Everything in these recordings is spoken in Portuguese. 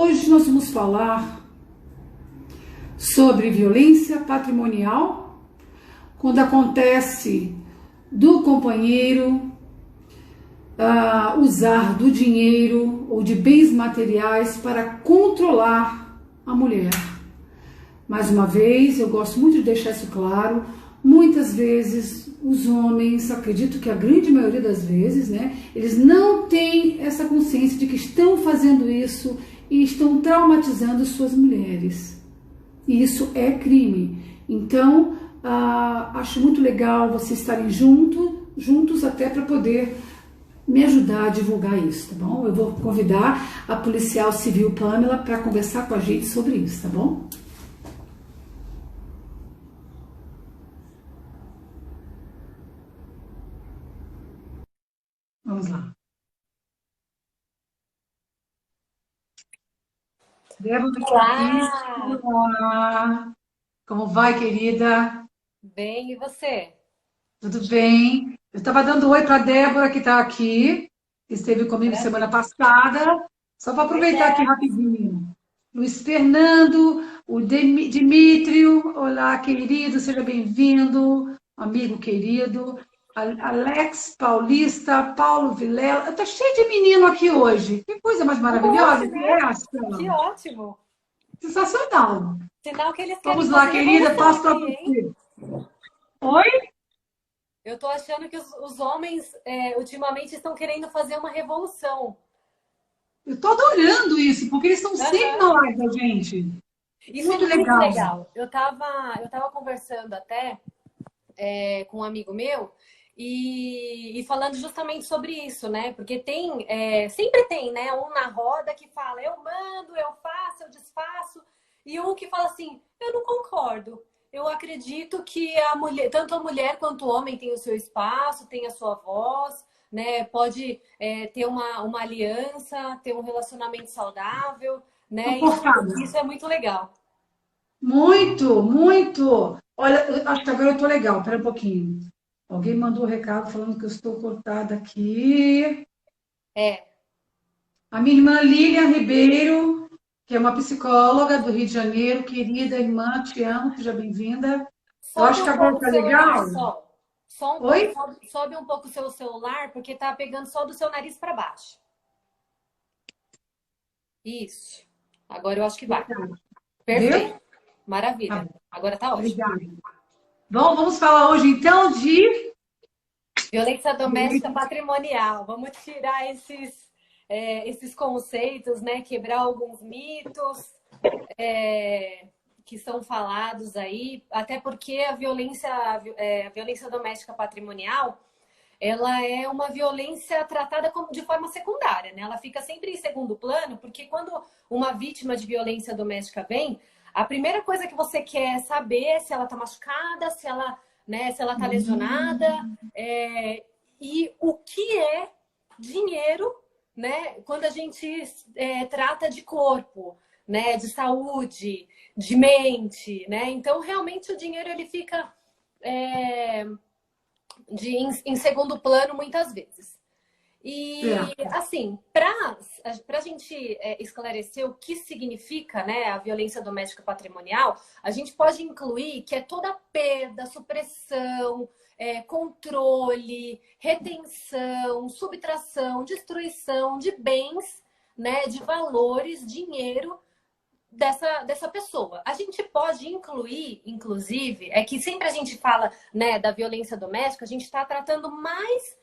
hoje nós vamos falar sobre violência patrimonial, quando acontece do companheiro usar do dinheiro ou de bens materiais para controlar a mulher. Mais uma vez, eu gosto muito de deixar isso claro, muitas vezes os homens, acredito que a grande maioria das vezes, né, eles não têm essa consciência de que estão fazendo isso e estão traumatizando suas mulheres. E isso é crime. Então, acho muito legal vocês estarem juntos até para poder me ajudar a divulgar isso, tá bom? Eu vou convidar a policial civil Pamela para conversar com a gente sobre isso, tá bom? Vamos lá. Débora está aqui. Olá! Olá. Como vai, querida? Bem, e você? Tudo bem? Eu estava dando oi para a Débora, que está aqui, que esteve comigo semana Maravilha. passada. Só para Oi, aproveitar aqui Dé. rapidinho. Luiz Fernando, o Dimítrio, olá, querido, seja bem-vindo, amigo querido. Alex Paulista, Paulo Vilela. Está cheio de menino aqui hoje. Que coisa mais Um monte, maravilhosa que é né? essa? Que ótimo! Sensacional. Sinal que eles querem Vamos lá, fazer querida, revolução passo para aqui, hein? você. Oi? Eu tô achando que os homens ultimamente estão querendo fazer uma revolução. Eu estou adorando isso, porque eles estão sempre Aham. na live da gente. Isso é Muito muito legal. legal. Eu tava conversando até com um amigo meu e falando justamente sobre isso, né? Porque sempre tem, né? Um na roda que fala, eu mando, eu faço, eu desfaço, e um que fala assim, eu não concordo. Eu acredito que a mulher, tanto a mulher quanto o homem tem o seu espaço, tem a sua voz, né? Pode ter uma aliança, ter um relacionamento saudável, Estou né? Isso, cortada. isso é muito legal. Muito, muito. Olha, acho que agora eu estou legal. Espera um pouquinho. Alguém mandou um recado falando que eu estou cortada aqui. É, A minha irmã Lilian Ribeiro, que é uma psicóloga do Rio de Janeiro, querida irmã, te amo, seja bem-vinda. Eu sobe acho que um agora pouco o está celular, legal. só um pouco, Oi? sobe um pouco o seu celular, porque tá pegando só do seu nariz para baixo. Isso. Agora eu acho que vai. Viu? Perfeito. Tá Maravilha. bom. Agora tá ótimo. Obrigada. Bom, vamos falar hoje então de Violência doméstica patrimonial. Vamos tirar esses conceitos, né? Quebrar alguns mitos é, que são falados aí, até porque a violência doméstica patrimonial ela é uma violência tratada de forma secundária, né? Ela fica sempre em segundo plano, porque quando uma vítima de violência doméstica vem, a primeira coisa que você quer saber é se ela tá machucada, se ela tá lesionada, é, e o que é dinheiro, né? Quando a gente trata de corpo, né? De saúde, de mente, né? Então, realmente, o dinheiro ele fica é, em segundo plano muitas vezes. E, certo. assim, para a gente esclarecer o que significa, né, a violência doméstica patrimonial, a gente pode incluir que é toda perda, supressão, controle, retenção, subtração, destruição de bens, né, de valores, dinheiro dessa pessoa. A gente pode incluir, inclusive, é que sempre a gente fala, né, da violência doméstica, a gente está tratando mais,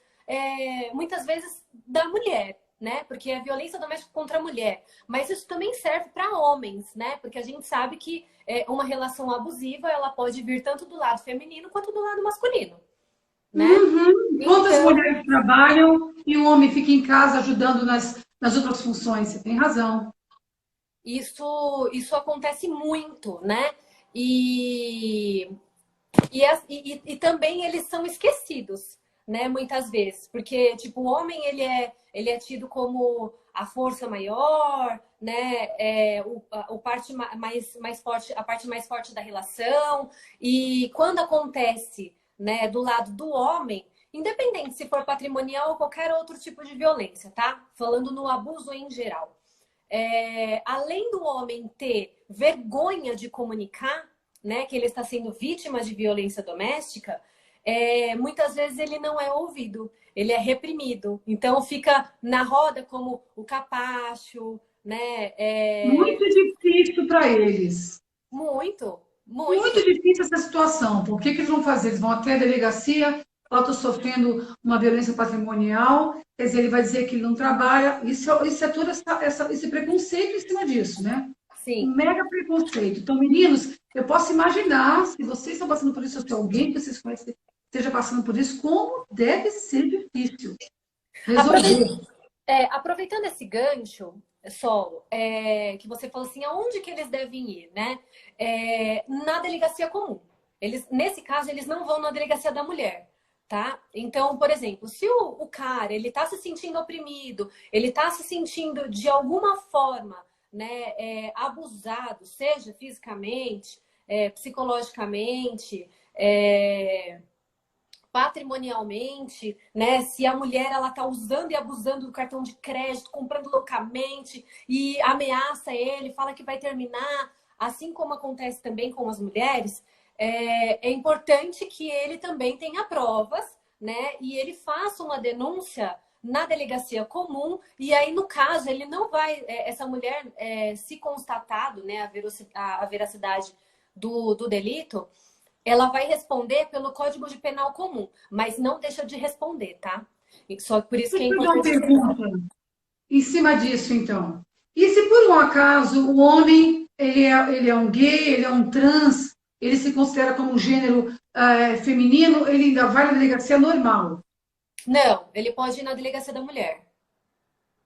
muitas vezes, da mulher, né? Porque é violência doméstica contra a mulher. Mas isso também serve para homens, né? Porque a gente sabe que uma relação abusiva, ela pode vir tanto do lado feminino quanto do lado masculino, né? Uhum. Quantas Então, mulheres trabalham e o homem fica em casa ajudando nas outras funções? Você tem razão. isso acontece muito, né? E e também eles são esquecidos, né? Muitas vezes, porque tipo o homem ele é tido como a força maior, né? O parte mais forte, a parte mais forte da relação. E quando acontece, né, do lado do homem, independente se for patrimonial ou qualquer outro tipo de violência, tá? Falando no abuso em geral. além do homem ter vergonha de comunicar, né, que ele está sendo vítima de violência doméstica, muitas vezes ele não é ouvido, ele é reprimido. Então fica na roda como o capacho, né? Muito difícil para eles. Muito, Muito muito. difícil essa situação. Por que que eles vão fazer? Eles vão até a delegacia, eu estou sofrendo uma violência patrimonial, quer dizer, ele vai dizer que ele não trabalha. Isso é todo esse preconceito em cima disso, né? Um Sim. mega preconceito. Então, meninos, eu posso imaginar, se vocês estão passando por isso, ou se alguém que vocês conhecem esteja passando por isso, como deve ser difícil resolver. Aproveitando esse gancho, Sol, que você falou assim, aonde que eles devem ir, né? Na delegacia comum. Nesse caso, eles não vão na delegacia da mulher, tá? Então, por exemplo, se o cara, ele tá se sentindo oprimido, ele tá se sentindo de alguma forma, né, abusado, seja fisicamente, psicologicamente, patrimonialmente, né? Se a mulher ela tá usando e abusando do cartão de crédito, comprando loucamente e ameaça ele, fala que vai terminar, assim como acontece também com as mulheres, é importante que ele também tenha provas, né? E ele faça uma denúncia na delegacia comum e aí no caso ele não vai, essa mulher se constatado, né, a veracidade do delito, ela vai responder pelo Código de Penal Comum, mas não deixa de responder, tá? E só por isso que é Deixa eu fazer uma importante. pergunta em cima disso, então. E se por um acaso o homem ele é um gay, ele é um trans, ele se considera como um gênero feminino, ele ainda vai na delegacia normal? Não, ele pode ir na delegacia da mulher.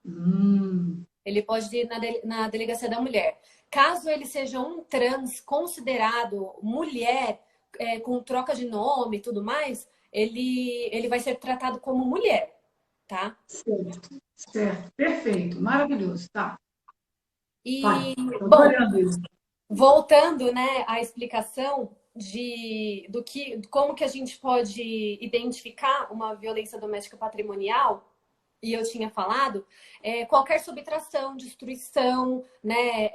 Hum. Ele pode ir na delegacia da mulher. Caso ele seja um trans considerado mulher, com troca de nome e tudo mais, ele vai ser tratado como mulher, tá? Certo, certo, perfeito, maravilhoso, tá. Vai, E, tô bom, adorando isso. voltando, né, à explicação como que a gente pode identificar uma violência doméstica patrimonial, e eu tinha falado, qualquer subtração, destruição, né,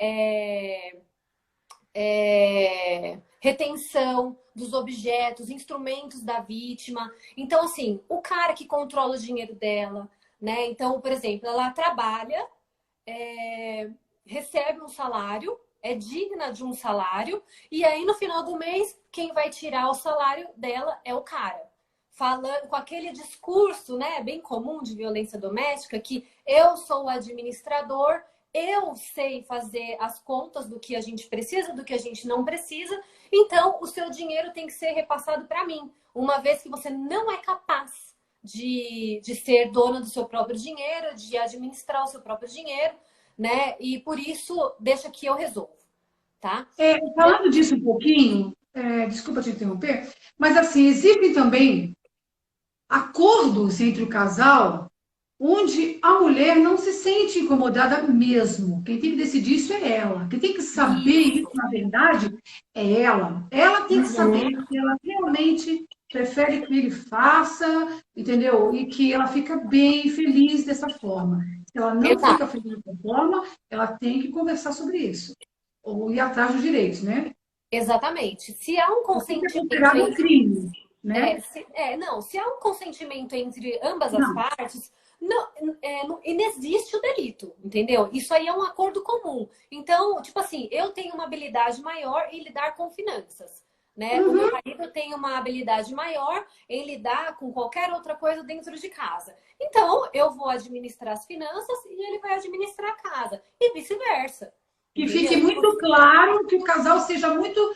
retenção dos objetos, instrumentos da vítima. Então, assim, o cara que controla o dinheiro dela, né? Então, por exemplo, ela trabalha, recebe um salário, é digna de um salário, e aí no final do mês, quem vai tirar o salário dela é o cara. Falando com aquele discurso, né, bem comum de violência doméstica, que eu sou o administrador, eu sei fazer as contas do que a gente precisa, do que a gente não precisa, então o seu dinheiro tem que ser repassado para mim, uma vez que você não é capaz de ser dona do seu próprio dinheiro, de administrar o seu próprio dinheiro, né? E por isso, deixa que eu resolvo, tá? Falando disso um pouquinho, desculpa te interromper, mas assim, existem também acordos entre o casal onde a mulher não se sente incomodada mesmo. Quem tem que decidir isso é ela. Quem tem que saber isso, Isso. na verdade, é ela. Ela tem que saber Uhum. que ela realmente prefere que ele faça, entendeu? E que ela fica bem, feliz dessa forma. Se ela não fica Exato. feliz dessa forma, ela tem que conversar sobre isso. Ou ir atrás dos direitos, né? Exatamente. Se há um Porque isso é consentimento considerado um entre crime, né? não, se há um consentimento entre ambas as Não. partes, não inexiste o delito, entendeu? Isso aí é um acordo comum. Então, tipo assim, eu tenho uma habilidade maior em lidar com finanças, né? O meu Uhum. marido tem uma habilidade maior em lidar com qualquer outra coisa dentro de casa. Então, eu vou administrar as finanças e ele vai administrar a casa, e vice-versa, Que fique entendeu? muito claro que o casal seja muito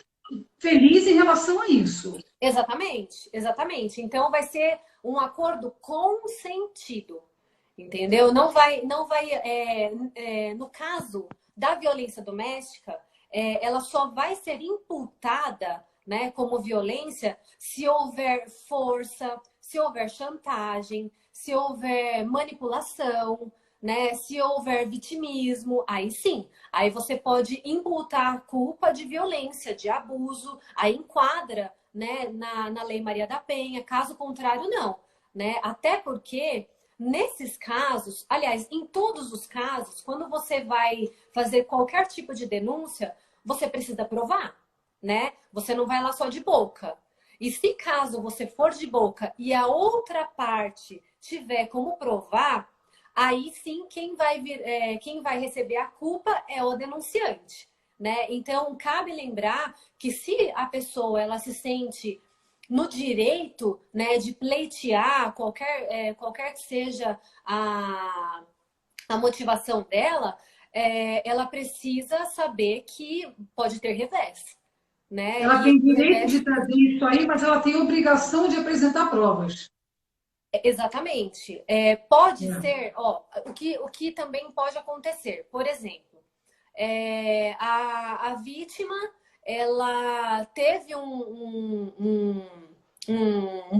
feliz em relação a isso. Exatamente, exatamente. Então vai ser um acordo consentido, entendeu? No caso da violência doméstica, ela só vai ser imputada, né, como violência se houver força, se houver chantagem, se houver manipulação, né, se houver vitimismo, aí sim, aí você pode imputar a culpa de violência, de abuso, aí enquadra, né, na Lei Maria da Penha, caso contrário, não, né? Até porque Nesses casos, aliás, em todos os casos, quando você vai fazer qualquer tipo de denúncia, você precisa provar, né? Você não vai lá só de boca. E se caso você for de boca e a outra parte tiver como provar, aí sim quem vai receber a culpa é o denunciante, né? Então cabe lembrar que se a pessoa ela se sente no direito, né, de pleitear qualquer que seja a motivação dela, ela precisa saber que pode ter revés, né? Ela E tem esse direito revés de trazer isso aí, mas ela tem obrigação de apresentar provas. exatamente. Pode É. ser, ó, o que também pode acontecer. Por exemplo, a vítima ela teve um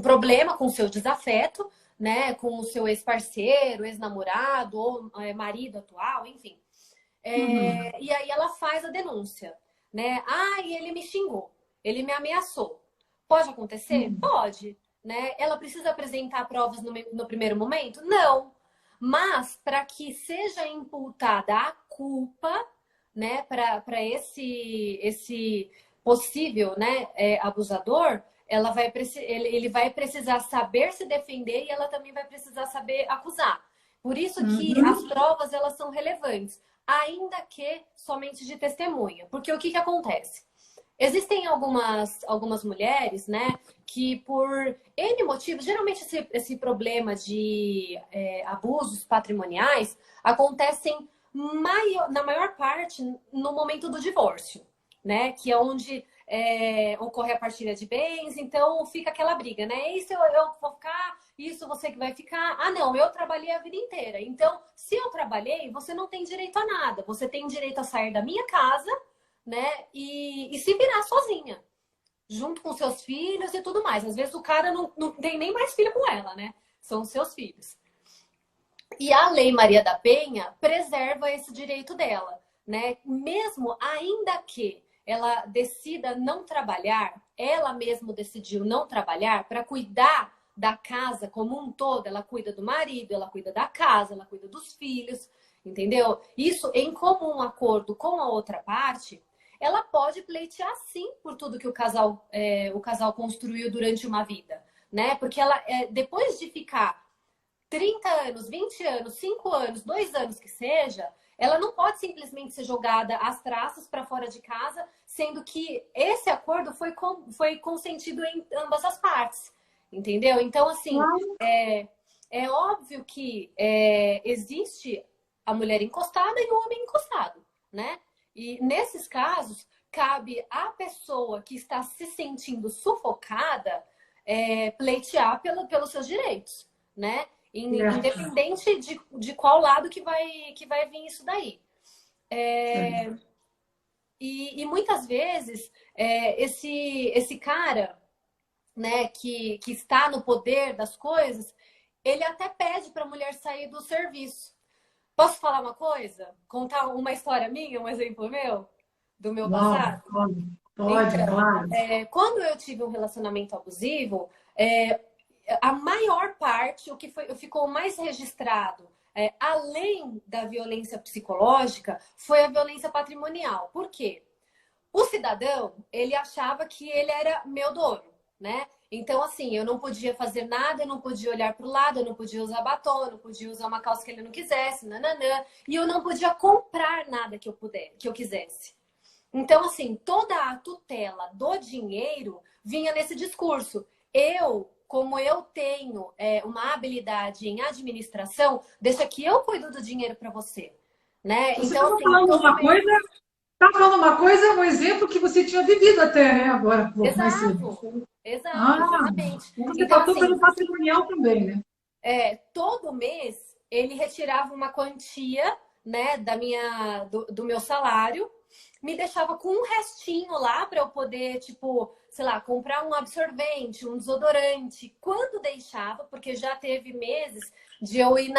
problema com o seu desafeto, né? Com o seu ex-parceiro, ex-namorado ou marido atual, enfim. Uhum. E aí ela faz a denúncia, né? Ah, e ele me xingou, ele me ameaçou. Pode acontecer? Uhum. Pode, né? Ela precisa apresentar provas no primeiro momento? Não. Mas para que seja imputada a culpa, né, para esse possível, né, abusador, ele vai precisar saber se defender e ela também vai precisar saber acusar. Por isso que as Uhum. provas elas são relevantes, ainda que somente de testemunha. Porque o que acontece? Existem algumas mulheres, né, que por N motivos, geralmente esse problema de abusos patrimoniais acontecem na maior parte no momento do divórcio, né, que é onde ocorre a partilha de bens, então fica aquela briga, né? Isso eu vou ficar, isso você que vai ficar. Ah, não, eu trabalhei a vida inteira. Então, se eu trabalhei, você não tem direito a nada. Você tem direito a sair da minha casa, né? E se virar sozinha, junto com seus filhos e tudo mais. Às vezes o cara não tem nem mais filho com ela, né? São seus filhos. E a Lei Maria da Penha preserva esse direito dela, né? Mesmo ainda que ela decida não trabalhar, ela mesma decidiu não trabalhar para cuidar da casa como um todo, ela cuida do marido, ela cuida da casa, ela cuida dos filhos, entendeu? Isso em comum acordo com a outra parte, ela pode pleitear sim por tudo que o casal construiu durante uma vida, né? Porque ela, depois de ficar 30 anos, 20 anos, 5 anos, 2 anos que seja, ela não pode simplesmente ser jogada às traças para fora de casa, sendo que esse acordo foi consentido em ambas as partes, entendeu? Então, assim, é óbvio que existe a mulher encostada e o homem encostado, né? E nesses casos, cabe à pessoa que está se sentindo sufocada pleitear pelos seus direitos, né? Certo. Independente de qual lado que vai vir isso daí. Certo. E muitas vezes, esse cara, né, que está no poder das coisas, ele até pede para a mulher sair do serviço. Posso falar uma coisa? Contar uma história minha, um exemplo meu, do meu Uau, passado? pode, Então, claro. quando eu tive um relacionamento abusivo, a maior parte, o que ficou mais registrado, além da violência psicológica, foi a violência patrimonial. Por quê? O cidadão, ele achava que ele era meu dono, né? Então, assim, eu não podia fazer nada, eu não podia olhar para o lado, eu não podia usar batom, eu não podia usar uma calça que ele não quisesse, nananã, e eu não podia comprar nada que eu quisesse. Então, assim, toda a tutela do dinheiro vinha nesse discurso. Como eu tenho uma habilidade em administração, deixa que eu cuido do dinheiro para você, né? Você Então, estava assim, falando todo uma mês. coisa, estava falando uma coisa, um exemplo que você tinha vivido até, né? Agora, pô, mais cedo. Exato, exato, Ah, exatamente. então você Então, passou assim, pelo patrimonial também, né? todo mês ele retirava uma quantia, né, do meu salário, me deixava com um restinho lá para eu poder, tipo, sei lá, comprar um absorvente, um desodorante. Quando deixava, porque já teve meses de eu ir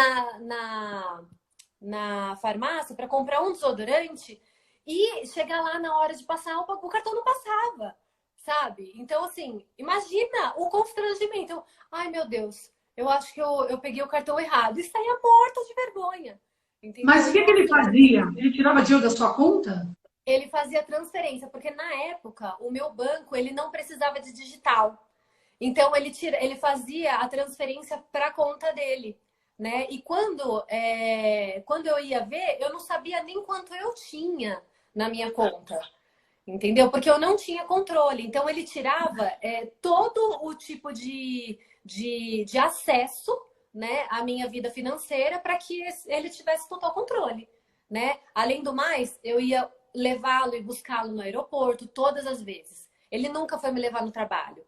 na farmácia para comprar um desodorante e chegar lá na hora de passar, o cartão não passava, sabe? Então, assim, imagina o constrangimento. Ai, meu Deus, Eu acho que eu peguei o cartão errado e saía morta de vergonha. Mas Entendeu? o que Então, que ele assim, fazia? Ele tirava dinheiro da sua conta? ele fazia transferência, porque na época o meu banco ele não precisava de digital. Então ele fazia a transferência para a conta dele, né? E quando eu ia ver, eu não sabia nem quanto eu tinha na minha conta, entendeu? Porque eu não tinha controle. Então ele tirava todo o tipo de acesso, né, à minha vida financeira para que ele tivesse total controle, né? Além do mais, eu ia levá-lo e buscá-lo no aeroporto todas as vezes. Ele nunca foi me levar no trabalho,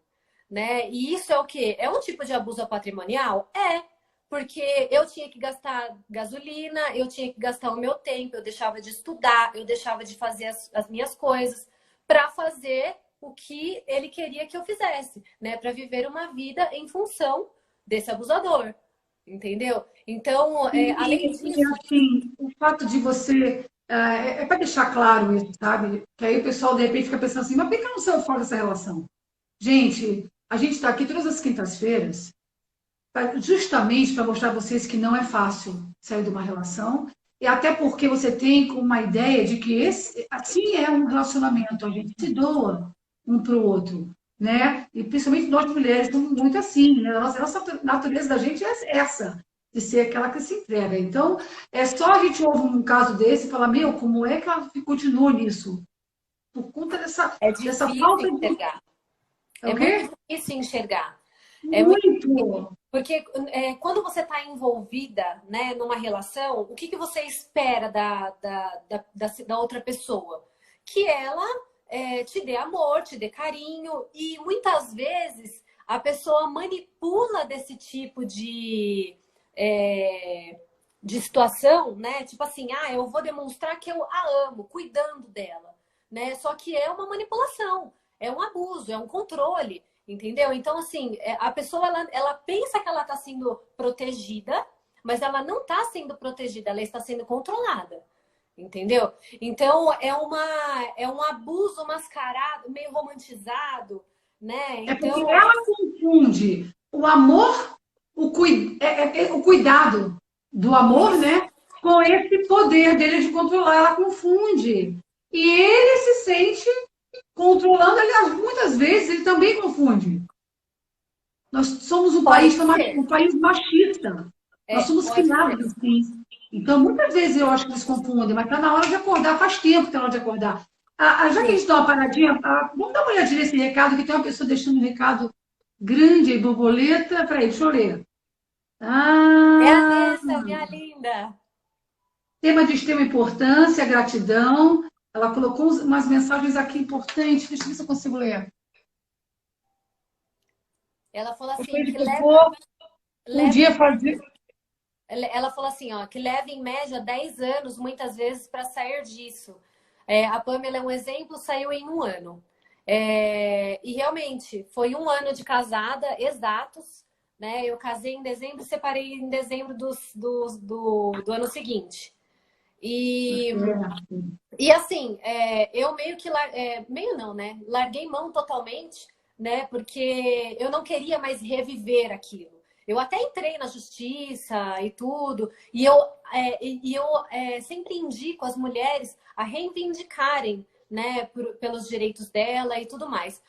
né? E isso é o quê? É um tipo de abuso patrimonial? É, porque eu tinha que gastar gasolina, eu tinha que gastar o meu tempo, eu deixava de estudar, eu deixava de fazer as minhas coisas para fazer o que ele queria que eu fizesse, né? Para viver uma vida em função desse abusador, entendeu? Então, além disso, Assim, o fato de você. É para deixar claro isso, sabe? Que aí o pessoal de repente fica pensando assim, mas por que eu não sou fora dessa relação? Gente, a gente está aqui todas as quintas-feiras justamente para mostrar a vocês que não é fácil sair de uma relação, e até porque você tem uma ideia de que assim é um relacionamento, a gente se doa um para o outro, né? E principalmente nós mulheres somos muito assim, né? A nossa natureza da gente é essa, de ser aquela que se entrega. Então, é só a gente ouvir um caso desse e falar, meu, como é que ela continuou nisso? Por conta é dessa difícil falta de. enxergar. É É o muito quê? difícil enxergar. É muito Muito! porque quando você está envolvida, né, numa relação, o que você espera da outra pessoa? Que ela te dê amor, te dê carinho, e muitas vezes a pessoa manipula desse tipo é, de situação, né? Tipo assim, eu vou demonstrar que eu a amo, cuidando dela, né? Só que é uma manipulação, é um abuso, é um controle. Entendeu? Então, assim, a pessoa ela pensa que ela está sendo protegida, mas ela não está sendo protegida, ela está sendo controlada. Entendeu? Então, é um abuso mascarado, meio romantizado, né? É porque Então, ela confunde o amor, o cuidado do amor, isso né? Com esse poder dele de controlar. Ela confunde. E ele se sente controlando, aliás, muitas vezes ele também confunde. Nós somos pode ser. um país machista. Nós somos Pode ser. criados assim. Então, muitas vezes eu acho que eles confundem, mas está na hora de acordar, faz tempo que está na hora de acordar. Já que a Sim. gente dá uma paradinha, vamos dar uma olhadinha nesse recado, que tem uma pessoa deixando um recado grande aí, borboleta. Peraí, deixa eu ler. É a Ah, Nessa, minha linda. tema de extrema importância, gratidão. Ela colocou umas mensagens aqui importantes. Deixa eu ver se eu consigo ler. Ela falou assim Depois que que eu vou um leva dia em fazer. ela falou assim, ó, que leva em média 10 anos, muitas vezes, para sair disso. A Pamela é um exemplo, saiu em um ano. E realmente, foi um ano de casada, exatos, né? Eu casei em dezembro e separei em dezembro do ano seguinte. E, e assim, eu meio que... meio não, né? Larguei mão totalmente, né? Porque eu não queria mais reviver aquilo. Eu até entrei na justiça e tudo, e eu sempre indico as mulheres a reivindicarem, né, pelos direitos dela e tudo mais.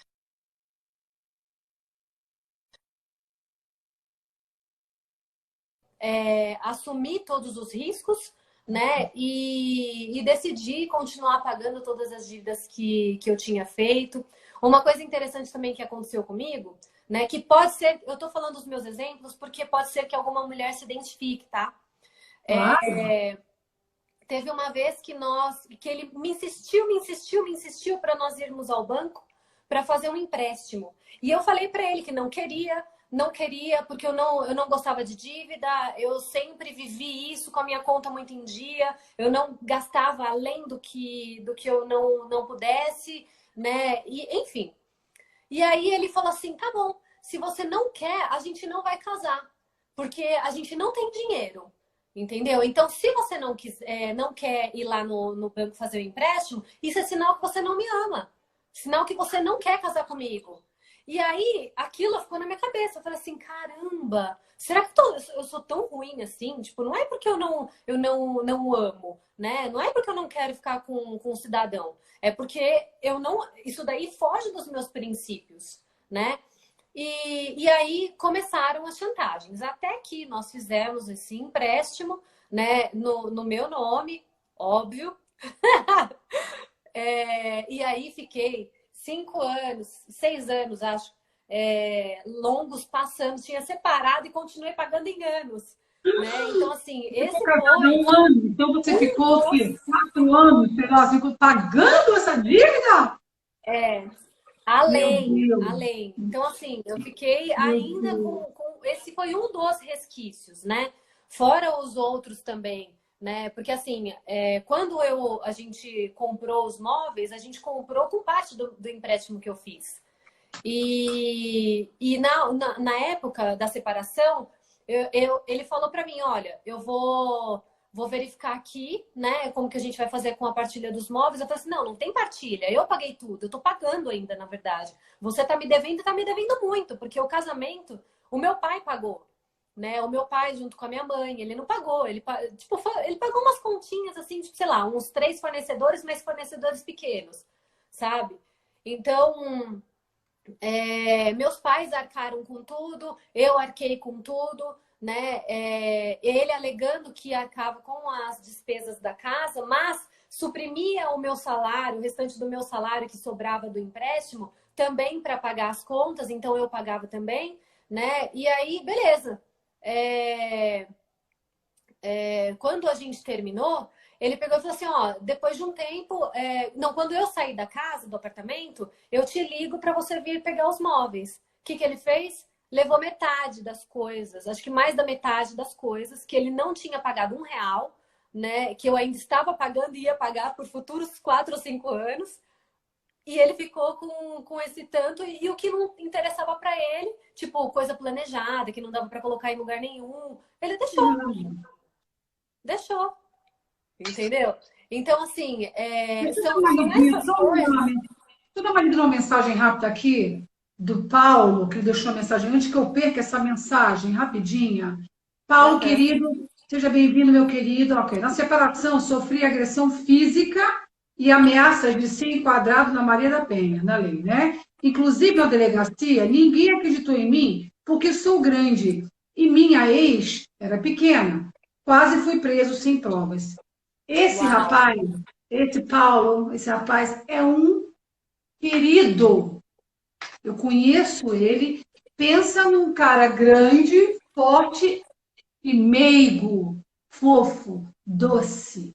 Assumir todos os riscos, né, e decidir continuar pagando todas as dívidas que eu tinha feito. Uma coisa interessante também que aconteceu comigo, né, que pode ser, eu tô falando dos meus exemplos porque pode ser que alguma mulher se identifique, tá? Claro. Teve uma vez que ele me insistiu para nós irmos ao banco para fazer um empréstimo. E eu falei para ele que não queria, porque eu não gostava de dívida, eu sempre vivi isso com a minha conta muito em dia, eu não gastava além do que eu não pudesse, né? E, enfim. E aí ele falou assim: tá bom, se você não quer, a gente não vai casar, porque a gente não tem dinheiro. Entendeu? Então, se você não quer ir lá no banco fazer o empréstimo, isso é sinal que você não me ama. Sinal que você não quer casar comigo. E aí, aquilo ficou na minha cabeça. Eu falei assim, caramba, será que eu sou tão ruim assim? Tipo, não é porque eu não amo, né? Não é porque eu não quero ficar com um cidadão. É porque eu não. Isso daí foge dos meus princípios, né? E aí começaram as chantagens. Até que nós fizemos esse empréstimo, né, no meu nome, óbvio. E aí fiquei 5 anos, 6 anos, acho, longos passando, tinha separado e continuei pagando em anos, né? Então, assim, Você ficou esse casada há foi um ano, então você um ficou o dos quê? 4 anos, sei lá, você ficou pagando essa dívida? é, Meu além, Deus, além. Então, assim, eu fiquei meu ainda Deus. esse foi um dos resquícios, né? Fora os outros também, né? Porque, assim, quando a gente comprou os móveis, a gente comprou com parte do empréstimo que eu fiz. E na época da separação, ele falou para mim, olha, eu vou verificar aqui, né, como que a gente vai fazer com a partilha dos móveis. Eu falei assim, não tem partilha, eu paguei tudo, eu tô pagando ainda, na verdade. Você tá me devendo e tá me devendo muito, porque o casamento, o meu pai pagou, né? O meu pai junto com a minha mãe, ele não pagou, tipo, ele pagou umas continhas assim, tipo, sei lá, uns 3 fornecedores, mas fornecedores pequenos, sabe? Então, meus pais arcaram com tudo, eu arquei com tudo, né? Ele alegando que arcava com as despesas da casa, mas suprimia o meu salário, o restante do meu salário que sobrava do empréstimo, também para pagar as contas, então eu pagava também, né? E aí, beleza. É, quando a gente terminou, ele pegou e falou assim: ó, depois de um tempo, não, quando eu sair da casa, do apartamento, eu te ligo para você vir pegar os móveis. O que ele fez? Levou metade das coisas, acho que mais da metade das coisas, que ele não tinha pagado R$ 1, né? Que eu ainda estava pagando e ia pagar por futuros 4 ou 5 anos. E ele ficou com esse tanto, e o que não interessava para ele, tipo, coisa planejada, que não dava para colocar em lugar nenhum, ele deixou. Entendeu? Então, assim, Deixa eu dar são essas coisas. uma lida uma mensagem rápida aqui do Paulo, que deixou a mensagem, antes que eu perca essa mensagem, rapidinha. Paulo, Aham. querido, seja bem-vindo, meu querido. Ok, na separação, sofri agressão física e ameaças de ser enquadrado na Maria da Penha, na lei, né? Inclusive na delegacia, ninguém acreditou em mim porque sou grande e minha ex era pequena. Quase fui preso sem provas. Esse Uau! rapaz, esse Paulo, esse rapaz é um querido. Eu conheço ele. Pensa num cara grande, forte e meigo, fofo, doce.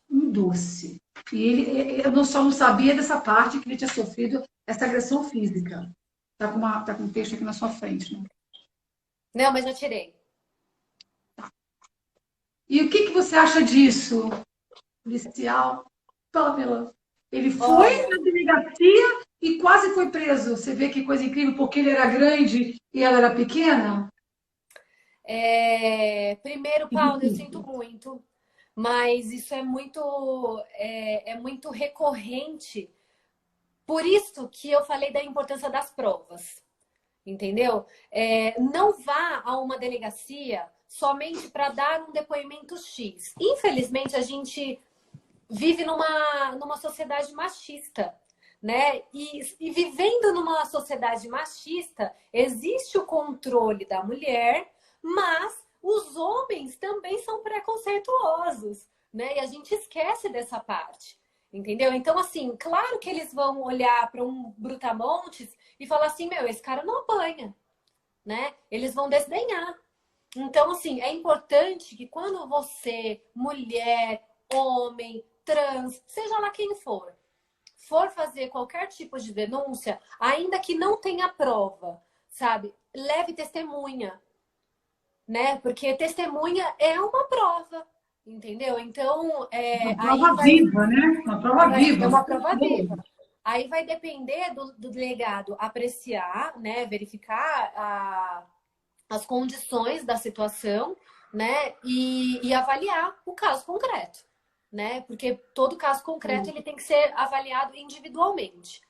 Um doce. E eu só não sabia dessa parte que ele tinha sofrido essa agressão física. Tá com um texto aqui na sua frente, né? Não, mas já tirei. E o que você acha disso, policial Pamela? Ele foi Olha, na delegacia e quase foi preso. Você vê que coisa incrível, porque ele era grande e ela era pequena? primeiro, Que Paulo, eu sinto difícil. muito, mas isso é muito recorrente. Por isso que eu falei da importância das provas, entendeu? Não vá a uma delegacia somente para dar um depoimento X. Infelizmente, a gente vive numa sociedade machista, né? E vivendo numa sociedade machista, existe o controle da mulher, mas os homens também são preconceituosos, né? E a gente esquece dessa parte, entendeu? Então, assim, claro que eles vão olhar para um brutamontes e falar assim, meu, esse cara não apanha, né? Eles vão desdenhar. Então, assim, é importante que quando você, mulher, homem, trans, seja lá quem for fazer qualquer tipo de denúncia, ainda que não tenha prova, sabe? Leve testemunha, né? Porque testemunha é uma prova, entendeu? Então, Uma aí prova vai. viva, né? Uma prova É viva. uma prova viva. Aí vai depender do delegado apreciar, né? Verificar as condições da situação, né? E avaliar o caso concreto, né? Porque todo caso concreto ele tem que ser avaliado individualmente.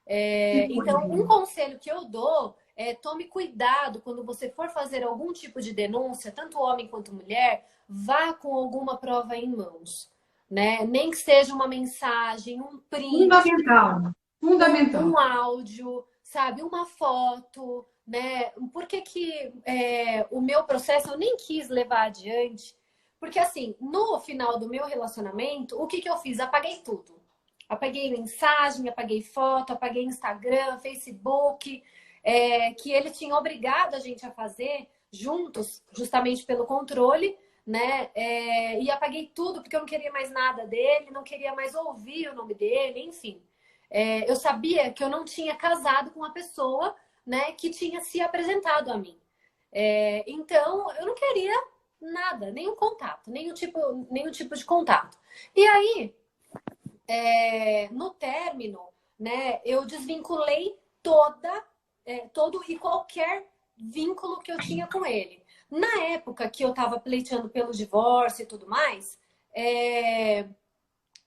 Que Então, coisa. um conselho que eu dou tome cuidado quando você for fazer algum tipo de denúncia, tanto homem quanto mulher, vá com alguma prova em mãos, né? Nem que seja uma mensagem, um print, Fundamental. Fundamental. um áudio, sabe? Uma foto, né? Por que que o meu processo eu nem quis levar adiante? Porque, assim, no final do meu relacionamento, o que que eu fiz? Apaguei tudo. Apaguei mensagem, apaguei foto, apaguei Instagram, Facebook, que ele tinha obrigado a gente a fazer juntos, justamente pelo controle, né? E apaguei tudo porque eu não queria mais nada dele, não queria mais ouvir o nome dele, enfim. Eu sabia que eu não tinha casado com uma pessoa, né, que tinha se apresentado a mim. Então, eu não queria nada, nenhum contato, nenhum tipo de contato. E aí, no término, né, eu desvinculei todo e qualquer vínculo que eu tinha com ele. Na época que eu estava pleiteando pelo divórcio e tudo mais,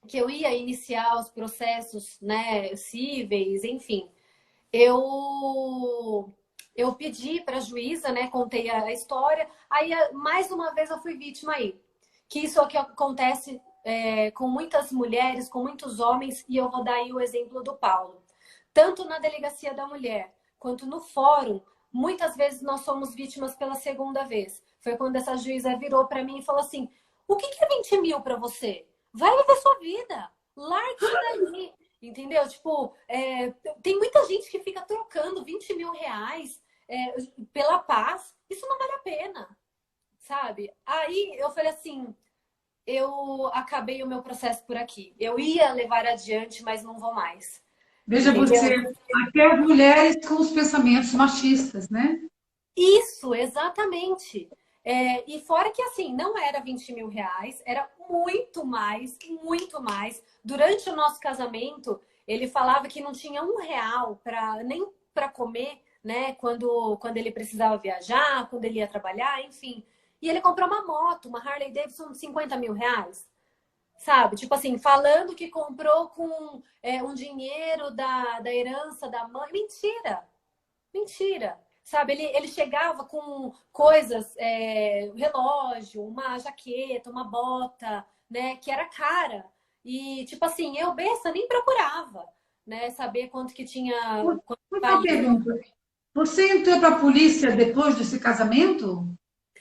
que eu ia iniciar os processos, né, cíveis, enfim, eu pedi para a juíza, né, contei a história, aí mais uma vez eu fui vítima aí. Que isso é o que acontece com muitas mulheres, com muitos homens, e eu vou dar aí o exemplo do Paulo. Tanto na delegacia da mulher, quanto no fórum, muitas vezes nós somos vítimas pela segunda vez. Foi quando essa juíza virou para mim e falou assim, o que é 20 mil para você? Vai viver sua vida, larga isso daí. Entendeu? Tipo, tem muita gente que fica trocando 20 mil reais pela paz. Isso não vale a pena, sabe? Aí eu falei assim, eu acabei o meu processo por aqui. Eu ia levar adiante, mas não vou mais. Veja Entendeu? você, até as mulheres com os pensamentos machistas, né? Isso, exatamente. E fora que, assim, não era 20 mil reais, era muito mais, muito mais. Durante o nosso casamento, ele falava que não tinha R$ 1 nem para comer, né? Quando ele precisava viajar, quando ele ia trabalhar, enfim. E ele comprou uma moto, uma Harley Davidson de 50 mil reais. Sabe? Tipo assim, falando que comprou com um dinheiro da herança da mãe. Mentira! Mentira! Sabe, ele chegava com coisas, relógio, uma jaqueta, uma bota, né, que era cara. E, tipo assim, eu, besta, nem procurava, né, saber quanto que tinha, quanto Uma valia. pergunta. Você entrou para a polícia depois desse casamento?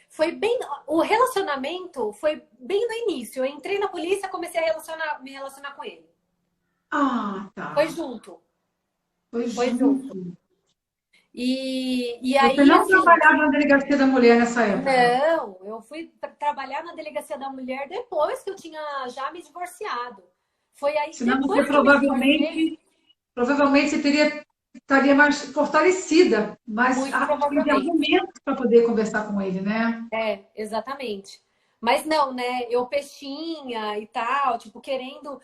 Foi bem, o relacionamento foi bem no início. Eu entrei na polícia, comecei a me relacionar com ele. Ah, Foi tá. junto, Foi foi junto. junto. E Você aí, não assim, trabalhava na delegacia da mulher nessa época? não, eu fui trabalhar na delegacia da mulher depois que eu tinha já me divorciado. Foi aí, Senão você depois que eu me divorciei, provavelmente você estaria mais fortalecida, mas muito teria provavelmente. argumentos para poder conversar com ele, né? Exatamente. Mas não, né? Eu peixinha e tal, tipo, querendo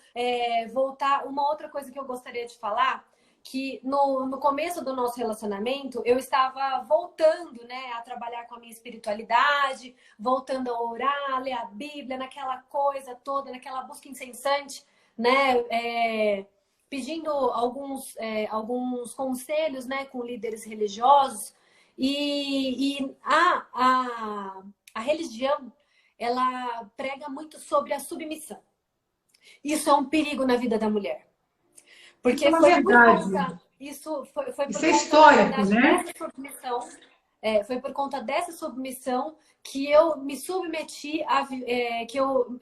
voltar. Uma outra coisa que eu gostaria de falar, que no começo do nosso relacionamento, eu estava voltando, né, a trabalhar com a minha espiritualidade, voltando a orar, a ler a Bíblia, naquela coisa toda, naquela busca incessante, né? Pedindo alguns conselhos, né, com líderes religiosos. E a religião, ela prega muito sobre a submissão. Isso é um perigo na vida da mulher. Isso é Porque uma foi por verdade. conta, isso foi por Isso é conta, na histórico, verdade, né? dessa submissão, foi por conta dessa submissão que eu me submeti que eu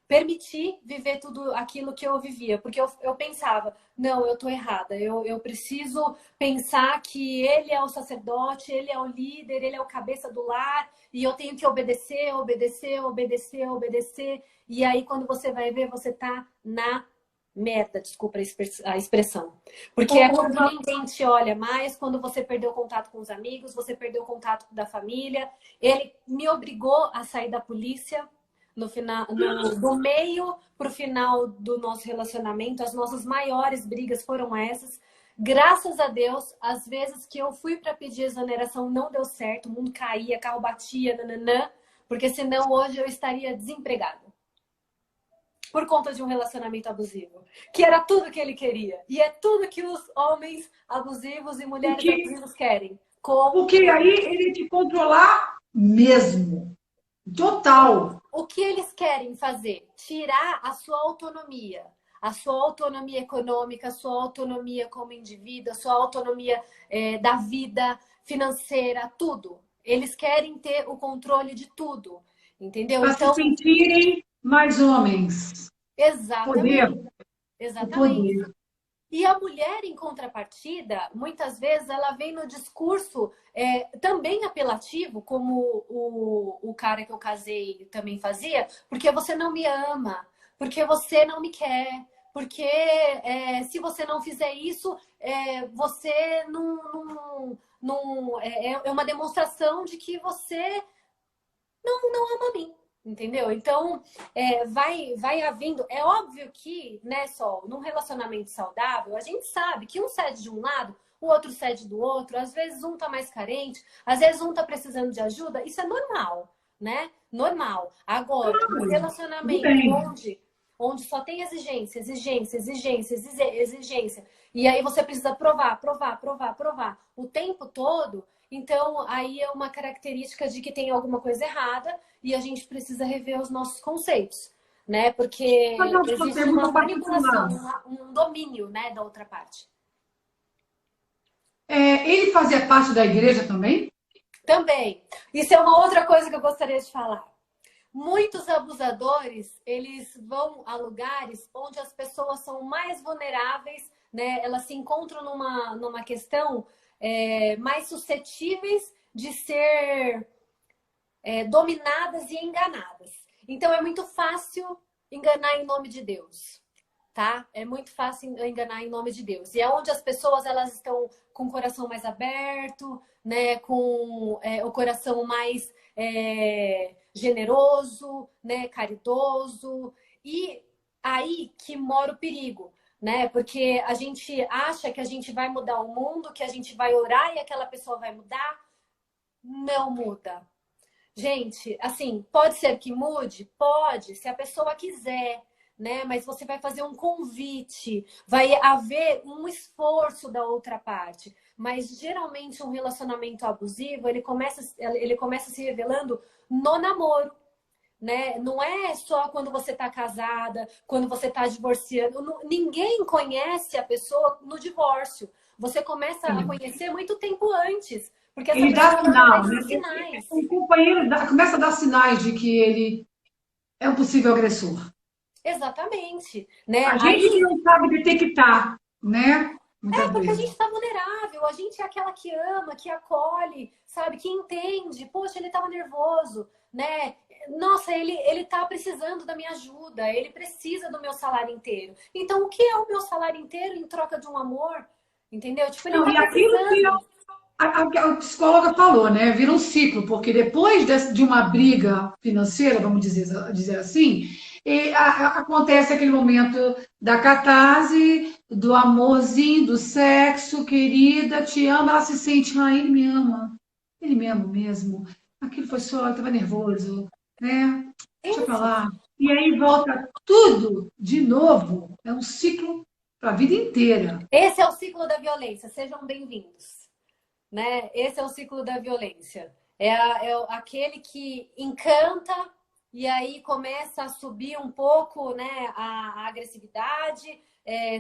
permiti viver tudo aquilo que eu vivia. Porque eu pensava, não, eu tô errada, eu preciso pensar que ele é o sacerdote, ele é o líder, ele é o cabeça do lar, e eu tenho que obedecer, obedecer, obedecer, obedecer. E aí, quando você vai ver, você tá na merda, desculpa a expressão. Porque é quando ninguém te olha mais, quando você perdeu contato com os amigos, você perdeu contato da família. Ele me obrigou a sair da polícia no final, do meio pro final do nosso relacionamento. As nossas maiores brigas foram essas. Graças a Deus, às vezes que eu fui para pedir exoneração não deu certo, o mundo caía, carro batia, nananã, porque senão hoje eu estaria desempregada. por conta de um relacionamento abusivo, que era tudo que ele queria. E é tudo que os homens abusivos e mulheres abusivas querem. Porque aí ele te controlar mesmo. Total. O que eles querem fazer? Tirar a sua autonomia econômica, a sua autonomia como indivíduo, a sua autonomia da vida financeira, tudo. Eles querem ter o controle de tudo, entendeu? Para Então, se sentirem mais homens. exatamente. Poder. O Exatamente. poder. E a mulher, em contrapartida, muitas vezes ela vem no discurso também apelativo, como o cara que eu casei também fazia, porque você não me ama, porque você não me quer, porque se você não fizer isso, você não é uma demonstração de que você não ama a mim. Entendeu? Então, vai havendo. É óbvio que, né, Sol, num relacionamento saudável, a gente sabe que um cede de um lado, o outro cede do outro, às vezes um tá mais carente, às vezes um tá precisando de ajuda, isso é normal, né? Normal. Agora, um Tudo relacionamento bem. onde só tem exigência, exigência, exigência, exigência, e aí você precisa provar o tempo todo. Então, aí é uma característica de que tem alguma coisa errada e a gente precisa rever os nossos conceitos, né? Porque Mas eu só existe uma pergunta manipulação, particular. um domínio, né, da outra parte. Ele fazia parte da igreja também? Também, isso é uma outra coisa que eu gostaria de falar. Muitos abusadores, eles vão a lugares onde as pessoas são mais vulneráveis, né? Elas se encontram numa questão mais suscetíveis de ser dominadas e enganadas. Então é muito fácil enganar em nome de Deus, tá? É muito fácil enganar em nome de Deus. E é onde as pessoas elas estão com o coração mais aberto, né? Com o coração mais generoso, né? Caridoso. E aí que mora o perigo, né? Porque a gente acha que a gente vai mudar o mundo, que a gente vai orar e aquela pessoa vai mudar. Não muda. Gente, assim, pode ser que mude? Pode, se a pessoa quiser, né? Mas você vai fazer um convite, vai haver um esforço da outra parte. Mas geralmente um relacionamento abusivo, ele começa se revelando no namoro, né? Não é só quando você tá casada, quando você tá divorciando. Ninguém conhece a pessoa no divórcio. Você começa a conhecer muito tempo antes. Porque essa Ele dá pessoa ela sinal, dá né? esses sinais. O companheiro começa a dar sinais de que ele é um possível agressor. Exatamente, né? A gente que Aí não sabe detectar, né? Muitas porque a vezes. gente tá vulnerável, a gente é aquela que ama, que acolhe, sabe? Que entende. Poxa, ele tava nervoso, né? Nossa, ele tá precisando da minha ajuda, ele precisa do meu salário inteiro. Então, o que é o meu salário inteiro em troca de um amor? Entendeu? Tipo, ele Não, tá e aquilo que precisando. a psicóloga falou, né? Vira um ciclo, porque depois de uma briga financeira, vamos dizer assim, acontece aquele momento da catarse, do amorzinho, do sexo, querida, te ama, ela se sente, ele me ama mesmo. Aquilo foi só, eu estava nervoso, né? Deixa pra Isso. lá. E aí volta tudo de novo. É um ciclo para a vida inteira. Esse é o ciclo da violência. Sejam bem-vindos. Né? Esse é o ciclo da violência. Aquele que encanta e aí começa a subir um pouco, né, a agressividade,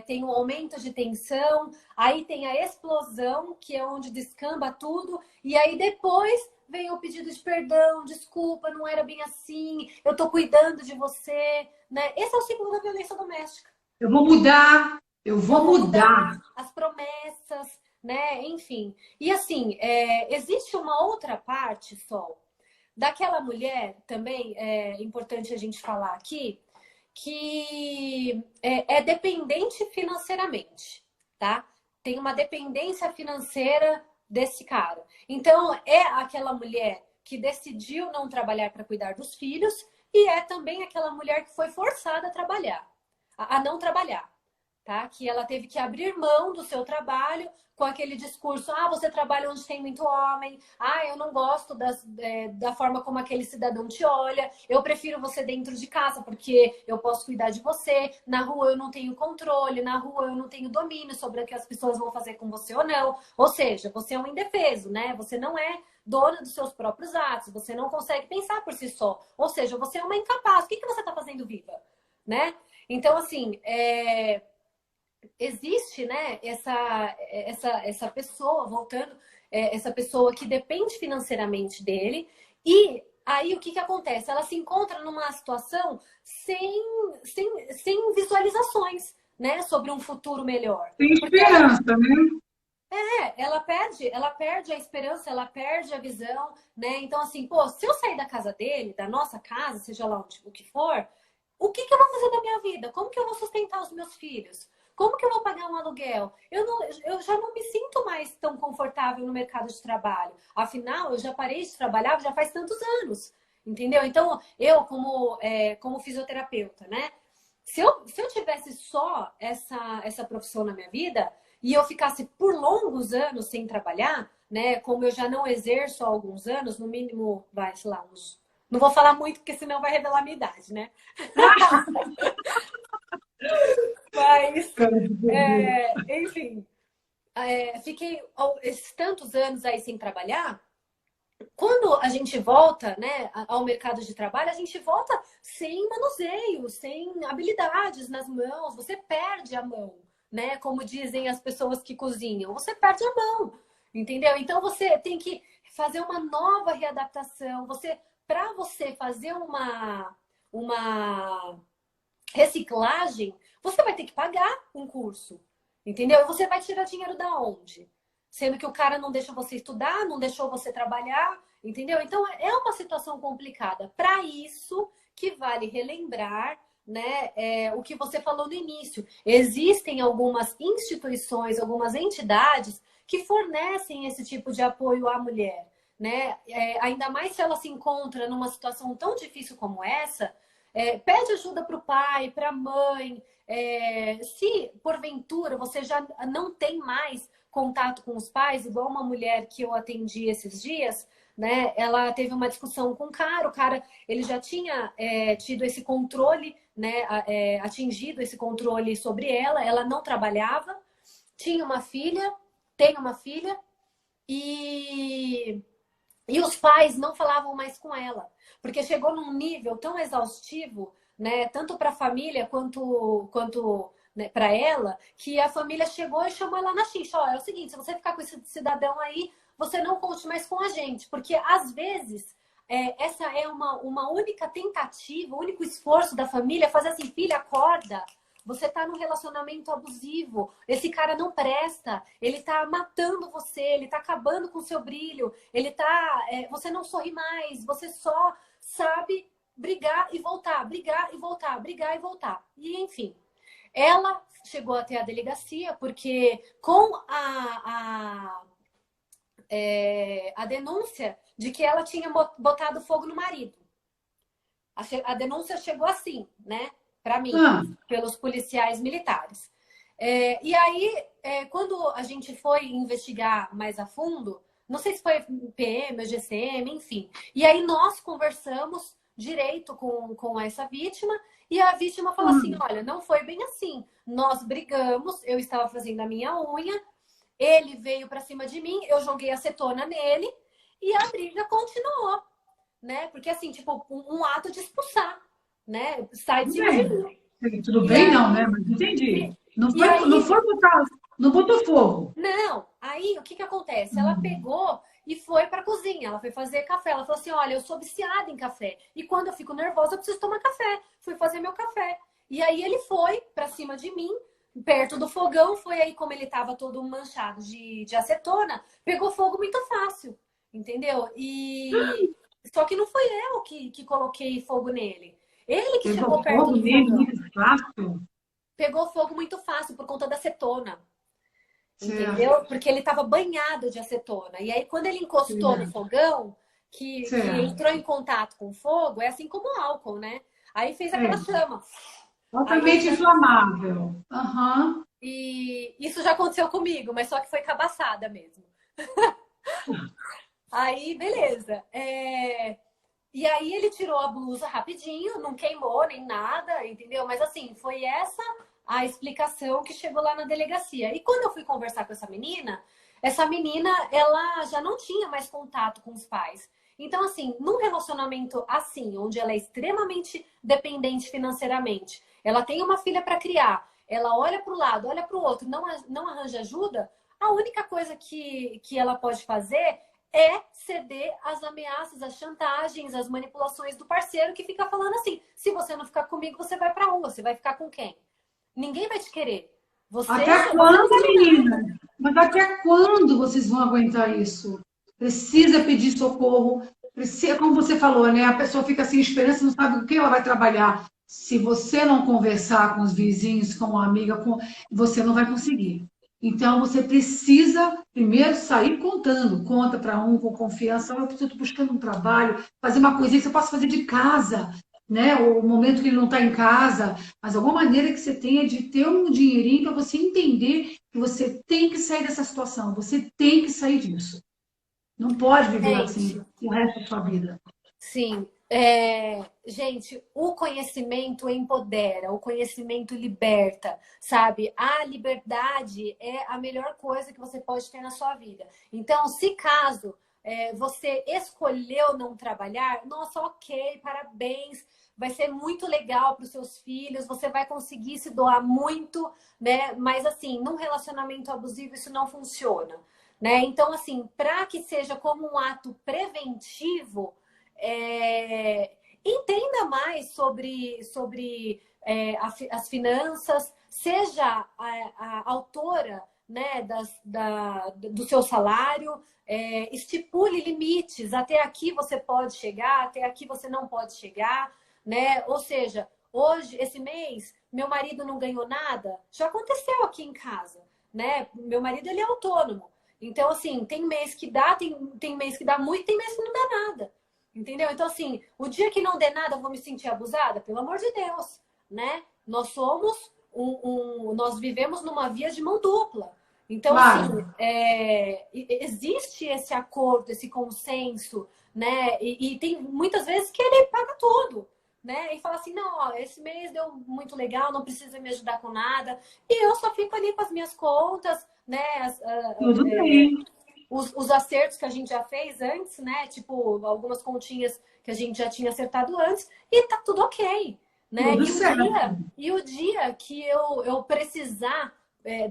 tem um aumento de tensão, aí tem a explosão, que é onde descamba tudo, e aí depois vem o pedido de perdão, desculpa, não era bem assim, eu tô cuidando de você, né? Esse é o ciclo da violência doméstica. Eu vou mudar, eu vou Vamos mudar. mudar as promessas, né? Enfim. E assim, existe uma outra parte, Sol, daquela mulher também, é importante a gente falar aqui, que é dependente financeiramente, tá? Tem uma dependência financeira desse cara. Então, é aquela mulher que decidiu não trabalhar para cuidar dos filhos e é também aquela mulher que foi forçada a trabalhar, a não trabalhar. tá? Que ela teve que abrir mão do seu trabalho com aquele discurso, ah, você trabalha onde tem muito homem, ah, eu não gosto da forma como aquele cidadão te olha, eu prefiro você dentro de casa porque eu posso cuidar de você, na rua eu não tenho controle, na rua eu não tenho domínio sobre o que as pessoas vão fazer com você ou não. Ou seja, você é um indefeso, né? Você não é dona dos seus próprios atos, você não consegue pensar por si só. Ou seja, você é uma incapaz. O que você está fazendo viva? Né? Então, assim, existe, né, essa pessoa, voltando, essa pessoa que depende financeiramente dele, e aí o que acontece? Ela se encontra numa situação sem visualizações, né, sobre um futuro melhor. Tem esperança, né? Ela perde a esperança, ela perde a visão, né? Então, assim, pô, se eu sair da casa dele, da nossa casa, seja lá o que for, o que eu vou fazer da minha vida? Como que eu vou sustentar os meus filhos? Como que eu vou pagar um aluguel? Eu já não me sinto mais tão confortável no mercado de trabalho. Afinal, eu já parei de trabalhar já faz tantos anos, entendeu? Então, eu como fisioterapeuta, né? Se eu tivesse só essa profissão na minha vida e eu ficasse por longos anos sem trabalhar, né? Como eu já não exerço há alguns anos, no mínimo, vai, sei lá, uns... Não vou falar muito, porque senão vai revelar a minha idade, né? Mas, enfim, fiquei esses tantos anos aí sem trabalhar. Quando a gente volta, né, ao mercado de trabalho, a gente volta sem manuseio, sem habilidades nas mãos. Você perde a mão, né? Como dizem as pessoas que cozinham, você perde a mão, entendeu? Então você tem que fazer uma nova readaptação. Para você fazer uma reciclagem, você vai ter que pagar um curso, entendeu? E você vai tirar dinheiro da onde? Sendo que o cara não deixa você estudar, não deixou você trabalhar, entendeu? Então, é uma situação complicada. Para isso que vale relembrar, né, o que você falou no início. Existem algumas instituições, algumas entidades que fornecem esse tipo de apoio à mulher, né? Ainda mais se ela se encontra numa situação tão difícil como essa, pede ajuda para o pai, para a mãe. Se, porventura, você já não tem mais contato com os pais, igual uma mulher que eu atendi esses dias, né? Ela teve uma discussão com o cara ele já tinha tido esse controle, né? Atingido esse controle sobre ela não trabalhava, tinha uma filha, tem uma filha, e os pais não falavam mais com ela, porque chegou num nível tão exaustivo, né? Tanto para a família quanto né, para ela, que a família chegou e chamou ela na xixa. Ó, é o seguinte, se você ficar com esse cidadão aí, você não conte mais com a gente. Porque, às vezes, essa é uma única tentativa, o único esforço da família, fazer assim, filha, acorda. Você tá num relacionamento abusivo, esse cara não presta, ele tá matando você, ele tá acabando com o seu brilho, você não sorri mais, você só sabe brigar e voltar, brigar e voltar, brigar e voltar. E, enfim, ela chegou até a delegacia porque com a denúncia de que ela tinha botado fogo no marido. A denúncia chegou assim, né? Para mim, pelos policiais militares. E aí, quando a gente foi investigar mais a fundo, não sei se foi PM, GCM, enfim. E aí nós conversamos direito com essa vítima e a vítima falou assim, olha, não foi bem assim. Nós brigamos, eu estava fazendo a minha unha, ele veio para cima de mim, eu joguei acetona nele e a briga continuou, né? Porque assim, tipo, um ato de expulsar, né? Sai de cima de mim. Tudo bem, aí, não, né? Mas entendi. Não botou fogo. Não. Aí, o que acontece? Ela pegou e foi pra cozinha. Ela foi fazer café. Ela falou assim, olha, eu sou viciada em café. E quando eu fico nervosa, eu preciso tomar café. Fui fazer meu café. E aí, ele foi pra cima de mim, perto do fogão. Foi aí, como ele tava todo manchado de acetona, pegou fogo muito fácil. Entendeu? Só que não fui eu que coloquei fogo nele. Ele que chegou perto do fogão. Muito fácil. Pegou fogo muito fácil por conta da acetona. Entendeu? Porque ele estava banhado de acetona. E aí, quando ele encostou no fogão, que entrou em contato com o fogo, é assim como o álcool, né? Aí fez aquela chama. Aí eu Altamente já... inflamável. Aham. E isso já aconteceu comigo, mas só que foi cabaçada mesmo. Aí, beleza. E aí ele tirou a blusa rapidinho, não queimou nem nada, entendeu? Mas assim, foi essa a explicação que chegou lá na delegacia. E quando eu fui conversar com essa menina, ela já não tinha mais contato com os pais. Então, assim, num relacionamento assim, onde ela é extremamente dependente financeiramente, ela tem uma filha para criar, ela olha para o lado, olha para o outro, não arranja ajuda, a única coisa que ela pode fazer é ceder às ameaças, às chantagens, às manipulações do parceiro que fica falando assim: se você não ficar comigo, você vai pra rua, você vai ficar com quem? Ninguém vai te querer. Até Você não quando, vale menina? nada. Mas até quando vocês vão aguentar isso? Precisa pedir socorro. Precisa, como você falou, né? A pessoa fica sem esperança, não sabe com quem ela vai trabalhar. Se você não conversar com os vizinhos, com uma amiga, você não vai conseguir. Então, você precisa primeiro sair contando. Conta para um com confiança. Eu estou buscando um trabalho, fazer uma coisinha que você possa fazer de casa, né? O momento que ele não está em casa, mas alguma maneira que você tenha de ter um dinheirinho para você entender que você tem que sair dessa situação, você tem que sair disso. Não pode viver assim Gente, o resto da sua vida. sim. Gente, o conhecimento empodera, o conhecimento liberta, sabe? A liberdade é a melhor coisa que você pode ter na sua vida. Então, se caso você escolheu não trabalhar, nossa, ok, parabéns. Vai ser muito legal para os seus filhos, você vai conseguir se doar muito, né? Mas assim, num relacionamento abusivo isso não funciona, né? Então, assim, para que seja como um ato preventivo, entenda mais sobre as finanças, seja a autora, né, do seu salário, estipule limites, até aqui você pode chegar, até aqui você não pode chegar, né? Ou seja, hoje, esse mês, meu marido não ganhou nada, já aconteceu aqui em casa, né? Meu marido, ele é autônomo. Então, assim, tem mês que dá, tem mês que dá muito, tem mês que não dá nada. Entendeu? Então, assim, o dia que não der nada, eu vou me sentir abusada? Pelo amor de Deus, né? Nós somos nós vivemos numa via de mão dupla. Então, assim, Claro. existe esse acordo, esse consenso, né? E tem muitas vezes que ele paga tudo, né? E fala assim, não, ó, esse mês deu muito legal, não precisa me ajudar com nada. E eu só fico ali com as minhas contas, né? Tudo bem. Os acertos que a gente já fez antes, né? Tipo, algumas continhas que a gente já tinha acertado antes, e tá tudo ok, né? Tudo certo. E o dia que eu precisar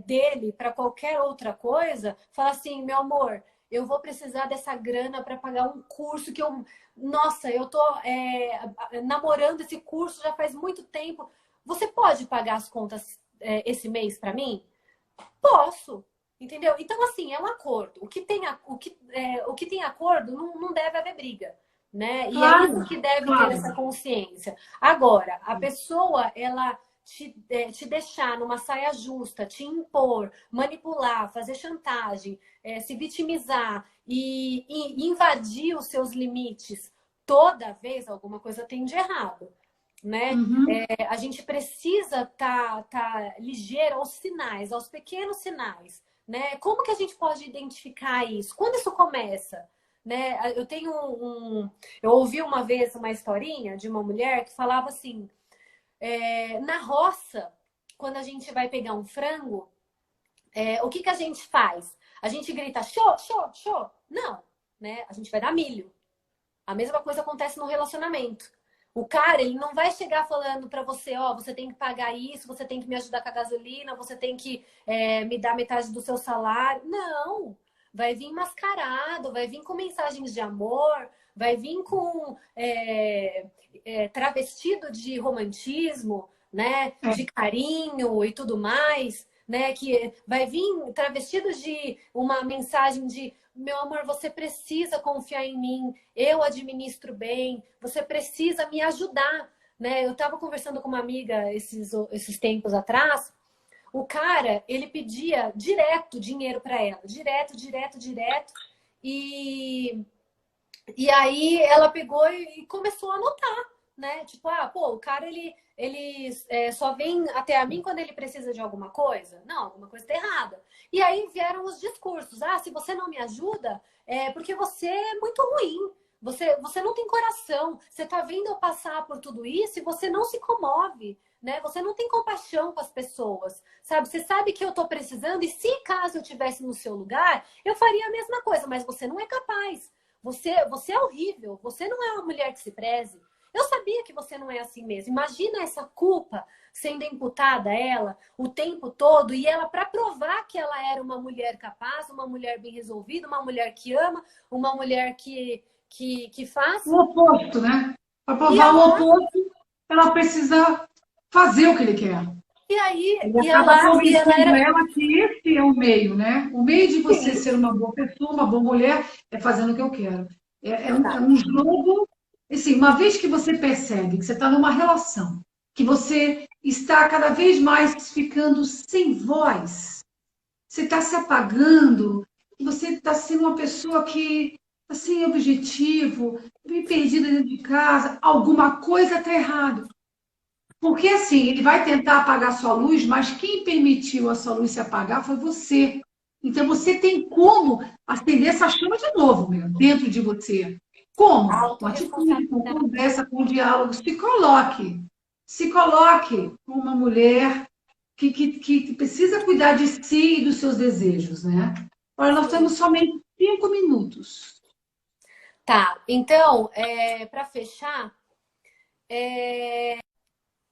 dele para qualquer outra coisa, falar assim, meu amor, eu vou precisar dessa grana para pagar um curso que eu. Nossa, eu tô namorando esse curso já faz muito tempo. Você pode pagar as contas esse mês para mim? Posso. Entendeu? Então, assim, é um acordo. O que tem acordo não deve haver briga, né? E é isso Claro, que deve ter claro. essa consciência. Agora, a pessoa, ela te deixar numa saia justa, te impor, manipular, fazer chantagem, se vitimizar e invadir os seus limites toda vez, alguma coisa tem de errado, né? Uhum. A gente precisa tá ligeiro aos sinais, aos pequenos sinais, né? Como que a gente pode identificar isso? Quando isso começa? Né? Eu ouvi uma vez uma historinha de uma mulher que falava assim, na roça, quando a gente vai pegar um frango, o que a gente faz? A gente grita, show, show, show? Não, né? A gente vai dar milho. A mesma coisa acontece no relacionamento. O cara, ele não vai chegar falando pra você, ó, você tem que pagar isso, você tem que me ajudar com a gasolina, você tem que me dar metade do seu salário. Não! Vai vir mascarado, vai vir com mensagens de amor, vai vir com travestido de romantismo, né? De carinho e tudo mais, né? Que vai vir travestido de uma mensagem de meu amor, você precisa confiar em mim, eu administro bem, você precisa me ajudar, né? Eu estava conversando com uma amiga esses tempos atrás, o cara, ele pedia direto dinheiro para ela, direto, direto, direto, e, e aí ela pegou e começou a anotar, né? Tipo, pô, o cara, ele só vem até a mim quando ele precisa de alguma coisa. Não, alguma coisa tá errada. E aí vieram os discursos. Se você não me ajuda, é porque você é muito ruim. Você não tem coração. Você tá vendo eu passar por tudo isso e você não se comove, né? Você não tem compaixão com as pessoas, sabe? Você sabe que eu tô precisando e se caso eu tivesse no seu lugar, eu faria a mesma coisa, mas você não é capaz. Você é horrível. Você não é uma mulher que se preze. Eu sabia que você não é assim mesmo. Imagina essa culpa sendo imputada a ela o tempo todo e ela, para provar que ela era uma mulher capaz, uma mulher bem resolvida, uma mulher que ama, uma mulher que faz. O oposto, né? Para E provar o oposto, ela precisa fazer o que ele quer. E aí, Ele acaba convencendo ela que esse é o meio, né? O meio de você ser uma boa pessoa, uma boa mulher, é fazendo o que eu quero. É um jogo. Assim, uma vez que você percebe que você está numa relação, que você está cada vez mais ficando sem voz, você está se apagando, você está sendo uma pessoa que está sem objetivo, bem perdida dentro de casa, alguma coisa está errada. Porque assim, ele vai tentar apagar sua luz, mas quem permitiu a sua luz se apagar foi você. Então você tem como acender essa chama de novo, meu, dentro de você. Como? Com atitude, com conversa, com diálogo. Se coloque. Se coloque como uma mulher que precisa cuidar de si e dos seus desejos, né? Olha, nós temos somente 5 minutos. Tá, então, para fechar,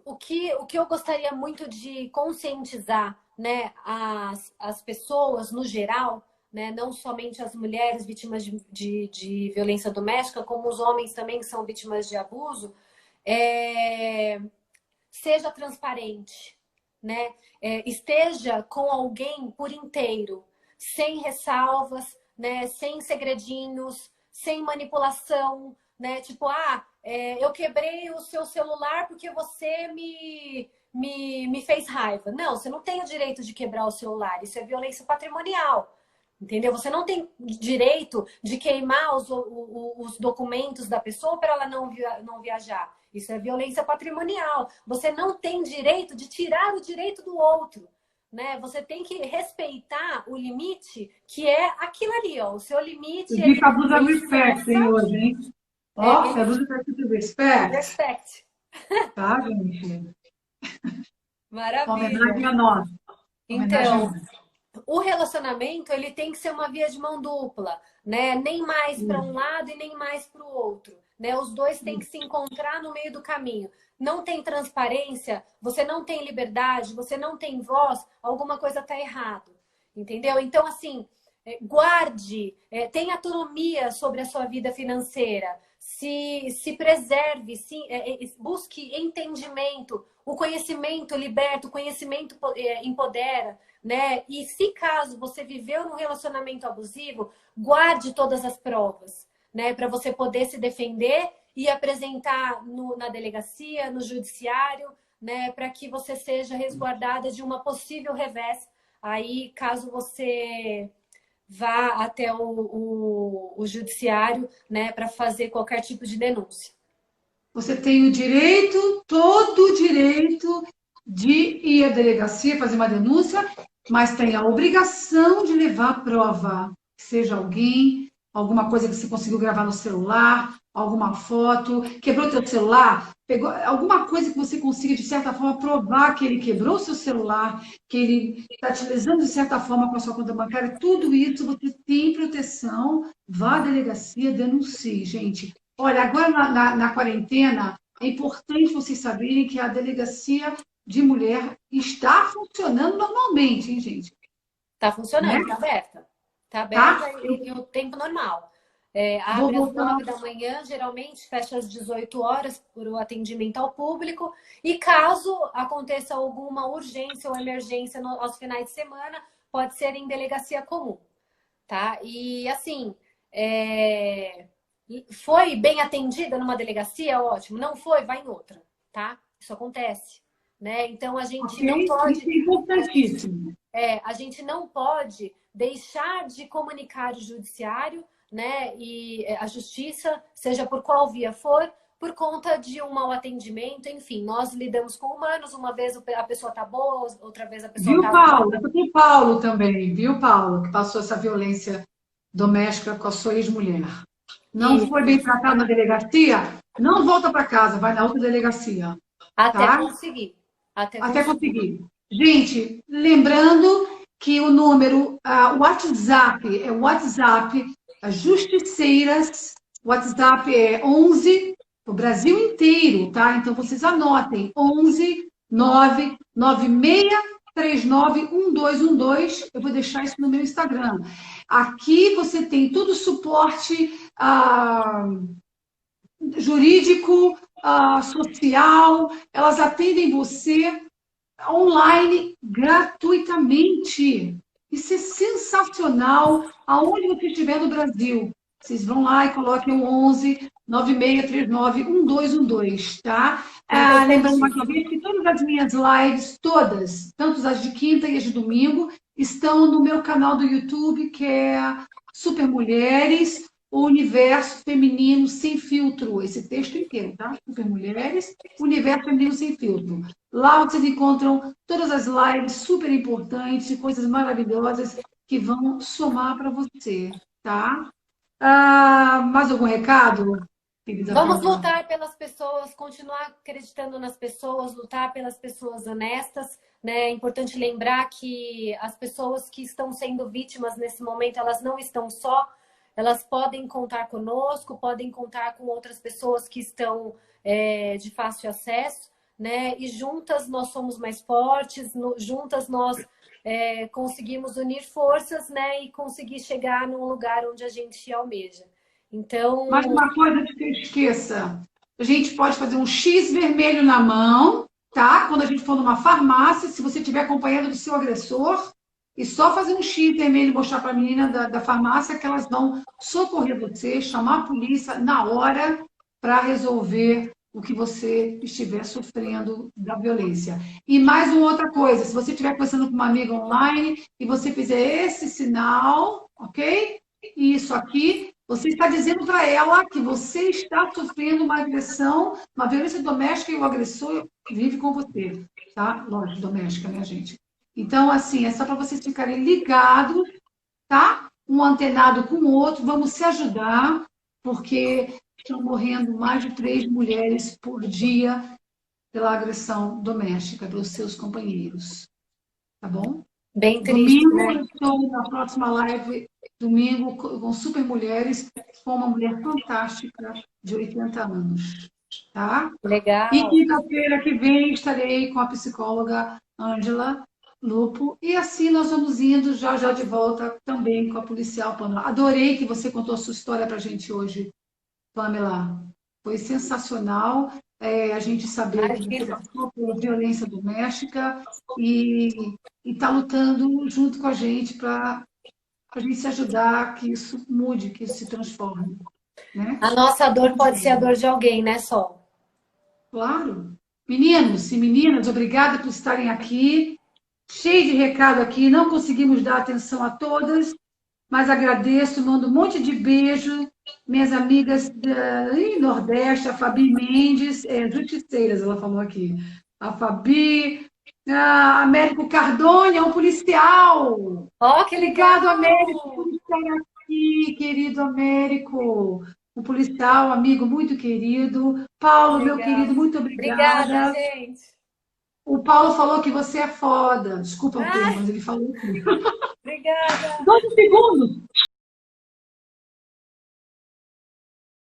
o que eu gostaria muito de conscientizar, né, as pessoas no geral, né, não somente as mulheres vítimas de violência doméstica, como os homens também que são vítimas de abuso, seja transparente, né? Esteja com alguém por inteiro, sem ressalvas, né? Sem segredinhos, sem manipulação, né? Tipo, eu quebrei o seu celular porque você me fez raiva. Não, você não tem o direito de quebrar o celular. Isso é violência patrimonial. Entendeu? Você não tem direito de queimar os documentos da pessoa para ela não viajar. Isso é violência patrimonial. Você não tem direito de tirar o direito do outro, né? Você tem que respeitar o limite que é aquilo ali, ó. O seu limite. O Dica abusa respect, hein, hoje, hein? Ó, você abusa respect. Respect. Tá, gente? Maravilha. Homenagem a nós. Então, o relacionamento, ele tem que ser uma via de mão dupla, né? Nem mais para um lado e nem mais para o outro, né? Os dois têm que se encontrar no meio do caminho. Não tem transparência, você não tem liberdade, você não tem voz, alguma coisa está errado, entendeu? Então, assim, guarde, tenha autonomia sobre a sua vida financeira, se preserve, busque entendimento. O conhecimento liberta, o conhecimento empodera, né? E se caso você viveu num relacionamento abusivo, guarde todas as provas, né? Para você poder se defender e apresentar na delegacia, no judiciário, né? Para que você seja resguardada de uma possível revés. Aí, caso você vá até o judiciário, né? Para fazer qualquer tipo de denúncia. Você tem o direito, todo o direito de ir à delegacia, fazer uma denúncia, mas tem a obrigação de levar a prova, seja alguém, alguma coisa que você conseguiu gravar no celular, alguma foto, quebrou teu celular, pegou alguma coisa que você consiga, de certa forma, provar que ele quebrou o seu celular, que ele está te lesando de certa forma com a sua conta bancária, tudo isso você tem proteção, vá à delegacia, denuncie, gente. Olha, agora na quarentena, é importante vocês saberem que a delegacia de mulher está funcionando normalmente, hein, gente? Está funcionando, está aberta. Está aberta e o tempo normal. Abre às 9 da manhã, geralmente fecha às 18 horas por o atendimento ao público. E caso aconteça alguma urgência ou emergência aos finais de semana, pode ser em delegacia comum, tá? E assim, foi bem atendida numa delegacia? Ótimo. Não foi? Vai em outra, tá? Isso acontece, né? Então a gente não pode... Isso é importantíssimo. A gente não pode deixar de comunicar o judiciário, né? E a justiça, seja por qual via for, por conta de um mau atendimento, enfim, nós lidamos com humanos, uma vez a pessoa tá boa, outra vez a pessoa Viu, tá Paulo? ruim. Tem Paulo também, viu, Paulo? Que passou essa violência doméstica com a sua ex-mulher. Não foi bem tratado na delegacia? Não volta para casa, vai na outra delegacia. Até Tá? conseguir. Até conseguir. Gente, lembrando que o número, WhatsApp, é WhatsApp, as Justiceiras, WhatsApp é 11, o Brasil inteiro, tá? Então vocês anotem, 11 996391212. Eu vou deixar isso no meu Instagram. Aqui você tem todo o suporte jurídico, social, elas atendem você online gratuitamente. Isso é sensacional, aonde você estiver no Brasil. Vocês vão lá e coloquem o 11 96391212, tá? Lembrando mais uma vez que todas as minhas lives, todas, tanto as de quinta e as de domingo, estão no meu canal do YouTube, que é Super Mulheres, o Universo Feminino Sem Filtro. Esse texto inteiro, tá? Super Mulheres, Universo Feminino Sem Filtro. Lá vocês encontram todas as lives super importantes, coisas maravilhosas que vão somar para você, tá? Mais algum recado? Vamos lutar pelas pessoas, continuar acreditando nas pessoas, lutar pelas pessoas honestas, né? É importante lembrar que as pessoas que estão sendo vítimas nesse momento, elas não estão só, elas podem contar conosco, podem contar com outras pessoas que estão de fácil acesso, né? E juntas nós somos mais fortes, juntas nós conseguimos unir forças, né? E conseguir chegar num lugar onde a gente almeja. Então... Mas uma coisa que você esqueça, a gente pode fazer um X vermelho na mão, tá? Quando a gente for numa farmácia, se você estiver acompanhando do seu agressor, e só fazer um X vermelho e mostrar para a menina da farmácia que elas vão socorrer você, chamar a polícia na hora para resolver o que você estiver sofrendo da violência. E mais uma outra coisa, se você estiver conversando com uma amiga online e você fizer esse sinal, ok? E isso aqui, você está dizendo para ela que você está sofrendo uma agressão, uma violência doméstica e o agressor vive com você, tá? Lógico, doméstica, né, gente? Então, assim, é só para vocês ficarem ligados, tá? Um antenado com o outro, vamos se ajudar, porque estão morrendo mais de 3 mulheres por dia pela agressão doméstica dos seus companheiros. Tá bom? Bem triste, domingo, né? eu estou na próxima live, domingo, com Super Mulheres, com uma mulher fantástica de 80 anos. Tá? Legal. E quinta-feira que vem estarei com a psicóloga Ângela Lupo. E assim nós vamos indo já de volta também com a policial Pamela. Adorei que você contou a sua história para a gente hoje, Pamela. Foi sensacional a gente saber que você passou por violência doméstica e está lutando junto com a gente para a gente se ajudar, que isso mude, que isso se transforme. Né? A nossa dor pode ser a dor de alguém, né, Sol? Claro. Meninos e meninas, obrigada por estarem aqui. Cheio de recado aqui, não conseguimos dar atenção a todas, mas agradeço, mando um monte de beijo. Minhas amigas do Nordeste, a Fabi Mendes, Justiceiras, ela falou aqui. A Fabi, a Américo Cardone, é um policial. Oh, que legal! Obrigado, Américo, por estar aqui, querido Américo. Um policial, amigo muito querido. Paulo, meu querido, muito obrigada. Obrigada, gente. O Paulo falou que você é foda. Desculpa o termo, mas ele falou aqui. Obrigada. 12 segundos.